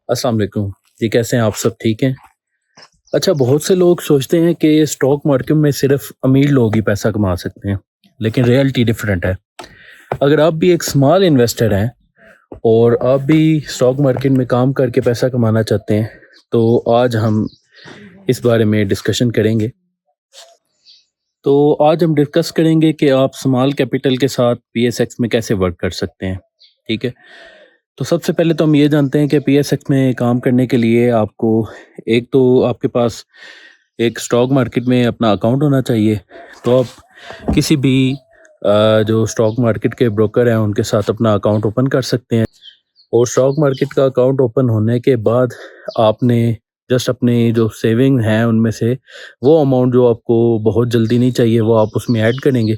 अस्सलाम वालेकुम। जी, कैसे हैं आप? सब ठीक हैं? अच्छा, बहुत से लोग सोचते हैं कि स्टॉक मार्केट में सिर्फ अमीर लोग ही पैसा कमा सकते हैं, लेकिन रियलिटी डिफरेंट है। अगर आप भी एक स्मॉल इन्वेस्टर हैं और आप भी स्टॉक मार्केट में काम करके पैसा कमाना चाहते हैं, तो आज हम इस बारे में डिस्कशन करेंगे। तो आज हम डिस्कस करेंगे कि आप स्मॉल कैपिटल के साथ पीएसएक्स में कैसे वर्क कर सकते हैं। ठीक है? तो सबसे पहले तो हम ये जानते हैं कि पीएसएक्स में काम करने के लिए आपको एक तो आपके पास एक स्टॉक मार्केट में अपना अकाउंट होना चाहिए। तो आप किसी भी जो स्टॉक मार्केट के ब्रोकर हैं उनके साथ अपना अकाउंट ओपन कर सकते हैं। और स्टॉक मार्केट का अकाउंट ओपन होने के बाद आपने जस्ट अपने जो सेविंग हैं उनमें से वो अमाउंट जो आपको बहुत जल्दी नहीं चाहिए वो आप उसमें ऐड करेंगे।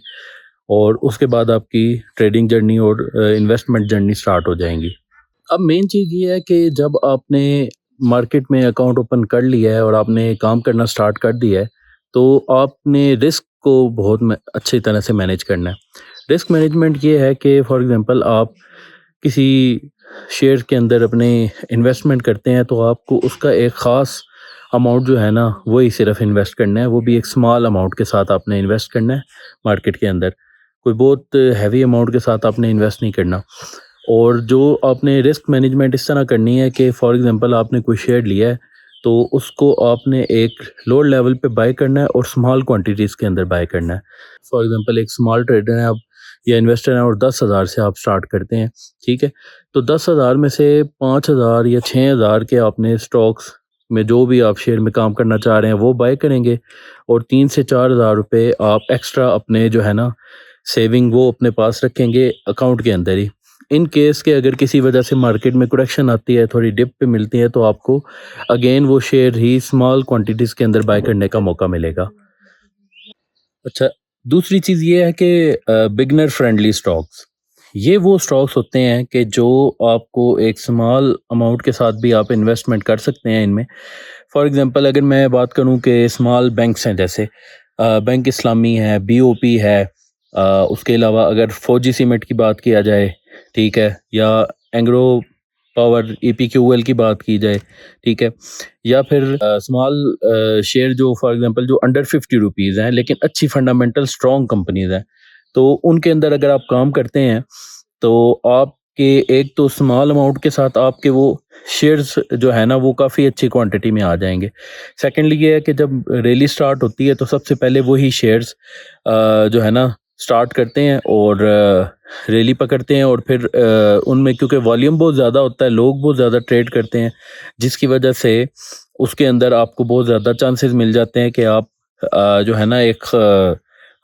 और उसके बाद आपकी ट्रेडिंग जर्नी और इन्वेस्टमेंट जर्नी स्टार्ट हो जाएंगी। अब मेन चीज़ ये है कि जब आपने मार्केट में अकाउंट ओपन कर लिया है और आपने काम करना स्टार्ट कर दिया है, तो आपने रिस्क को बहुत अच्छी तरह से मैनेज करना है। रिस्क मैनेजमेंट ये है कि फॉर एग्जांपल आप किसी शेयर के अंदर अपने इन्वेस्टमेंट करते हैं, तो आपको उसका एक ख़ास अमाउंट जो है ना, वही सिर्फ इन्वेस्ट करना है। वो भी एक स्मॉल अमाउंट के साथ आपने इन्वेस्ट करना है मार्केट के अंदर। कोई बहुत हैवी अमाउंट के साथ आपने इन्वेस्ट नहीं करना। और जो आपने रिस्क मैनेजमेंट इस तरह करनी है कि फॉर एग्जांपल आपने कोई शेयर लिया है, तो उसको आपने एक लोअर लेवल पे बाय करना है और स्मॉल क्वांटिटीज़ के अंदर बाय करना है। फॉर एग्जांपल एक स्मॉल ट्रेडर हैं आप या इन्वेस्टर हैं और 10,000 से आप स्टार्ट करते हैं, ठीक है? तो 10,000 में से 5,000 या 6,000 के आपने स्टॉक्स में जो भी आप शेयर में काम करना चाह रहे हैं वो बाय करेंगे। और 3 से 4,000 रुपये आप एक्स्ट्रा अपने जो है ना सेविंग वो अपने पास रखेंगे अकाउंट के अंदर ही। इन केस के अगर किसी वजह से मार्केट में करेक्शन आती है, थोड़ी डिप पे मिलती है, तो आपको अगेन वो शेयर ही स्मॉल क्वांटिटीज़ के अंदर बाय करने का मौका मिलेगा। अच्छा, दूसरी चीज़ ये है कि बिगिनर फ्रेंडली स्टॉक्स, ये वो स्टॉक्स होते हैं कि जो आपको एक स्मॉल अमाउंट के साथ भी आप इन्वेस्टमेंट कर सकते हैं इनमें। फॉर एग्जांपल अगर मैं बात करूं कि स्मॉल बैंक्स हैं, जैसे बैंक इस्लामी है, बीओपी है, उसके अलावा अगर फौजी सीमेंट की बात किया जाए, ठीक है, या एंग्रो पावर ईपीक्यूएल की बात की जाए, ठीक है, या फिर स्मॉल शेयर जो फॉर एग्जांपल जो अंडर 50 रुपीज़ हैं लेकिन अच्छी फंडामेंटल स्ट्रॉन्ग कंपनीज हैं, तो उनके अंदर अगर आप काम करते हैं, तो आपके एक तो स्मॉल अमाउंट के साथ आपके वो शेयर्स जो है ना वो काफ़ी अच्छी क्वांटिटी में आ जाएंगे। सेकेंडली ये है कि जब रैली स्टार्ट होती है तो सबसे पहले वही शेयर्स जो है ना स्टार्ट करते हैं और रैली पकड़ते हैं। और फिर उनमें क्योंकि वॉल्यूम बहुत ज़्यादा होता है, लोग बहुत ज़्यादा ट्रेड करते हैं, जिसकी वजह से उसके अंदर आपको बहुत ज़्यादा चांसेस मिल जाते हैं कि आप जो है ना एक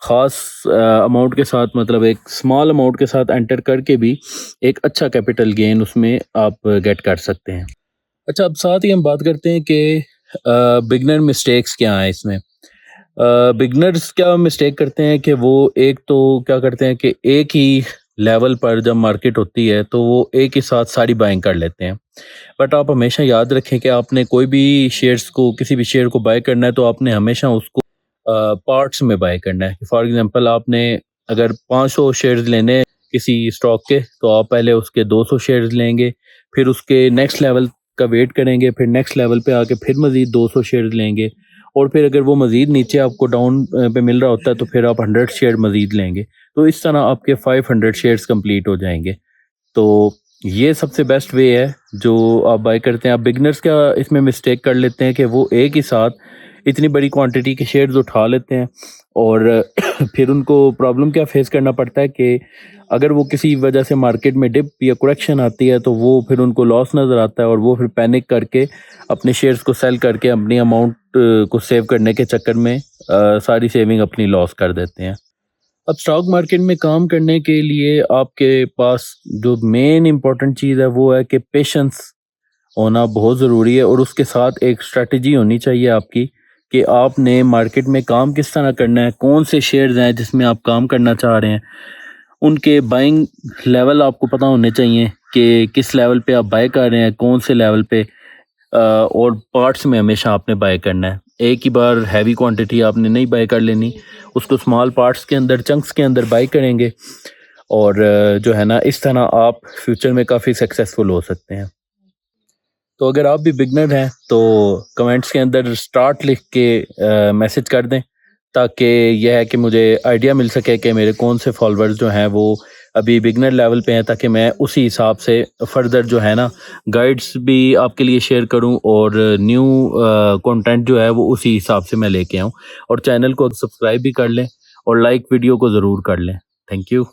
ख़ास अमाउंट के साथ, मतलब एक स्मॉल अमाउंट के साथ एंटर करके भी एक अच्छा कैपिटल गेन उसमें आप गेट कर सकते हैं। अच्छा, अब साथ ही हम बात करते हैं कि बिगनर मिस्टेक्स क्या हैं इसमें। बिगनर्स क्या मिस्टेक करते हैं कि वो एक तो क्या करते हैं कि एक ही लेवल पर जब मार्केट होती है तो वो एक ही साथ सारी बाइंग कर लेते हैं। बट आप हमेशा याद रखें कि आपने कोई भी शेयर्स को, किसी भी शेयर को बाय करना है, तो आपने हमेशा उसको पार्ट्स में बाय करना है। फॉर एग्जांपल आपने अगर 500 शेयर्स लेने हैं किसी स्टॉक के, तो आप पहले उसके 200 शेयर्स लेंगे, फिर उसके नेक्स्ट लेवल का वेट करेंगे, फिर नेक्स्ट लेवल पे आके फिर मज़ीद 200 शेयर्स लेंगे। और फिर अगर वो मज़ीद नीचे आपको डाउन पे मिल रहा होता है तो फिर आप 100 शेयर मज़ीद लेंगे। तो इस तरह आपके 500 शेयर्स कंप्लीट हो जाएंगे। तो ये सबसे बेस्ट वे है जो आप बाय करते हैं। आप बिगनर्स क्या इसमें मिस्टेक कर लेते हैं कि वो एक ही साथ इतनी बड़ी क्वांटिटी के शेयर्स उठा लेते हैं। और फिर उनको प्रॉब्लम क्या फेस करना पड़ता है कि अगर वो किसी वजह से मार्केट में डिप या करेक्शन आती है, तो वो फिर उनको लॉस नज़र आता है और वो फिर पैनिक करके अपने शेयर्स को सेल करके अपनी अमाउंट को सेव करने के चक्कर में सारी सेविंग अपनी लॉस कर देते हैं। अब स्टॉक मार्केट में काम करने के लिए आपके पास जो मेन इम्पोर्टेंट चीज़ है वो है कि पेशेंस होना बहुत ज़रूरी है। और उसके साथ एक स्ट्रेटजी होनी चाहिए आपकी कि आपने मार्केट में काम किस तरह करना है, कौन से शेयर्स हैं जिसमें आप काम करना चाह रहे हैं, उनके बाइंग लेवल आपको पता होने चाहिए कि किस लेवल पे आप बाय कर रहे हैं, कौन से लेवल पे। और पार्ट्स में हमेशा आपने बाय करना है, एक ही बार हैवी क्वांटिटी आपने नहीं बाय कर लेनी, उसको स्मॉल पार्ट्स के अंदर, चंक्स के अंदर बाय करेंगे। और जो है ना इस तरह आप फ्यूचर में काफ़ी सक्सेसफुल हो सकते हैं। तो अगर आप भी बिगनर हैं तो कमेंट्स के अंदर स्टार्ट लिख के मैसेज कर दें, ताकि यह है कि मुझे आइडिया मिल सके कि मेरे कौन से फॉलोअर्स जो हैं वो अभी बिगनर लेवल पे हैं, ताकि मैं उसी हिसाब से फर्दर जो है ना गाइड्स भी आपके लिए शेयर करूं और न्यू कंटेंट जो है वो उसी हिसाब से मैं लेके आऊं। और चैनल को सब्सक्राइब भी कर लें और लाइक वीडियो को ज़रूर कर लें। Thank you.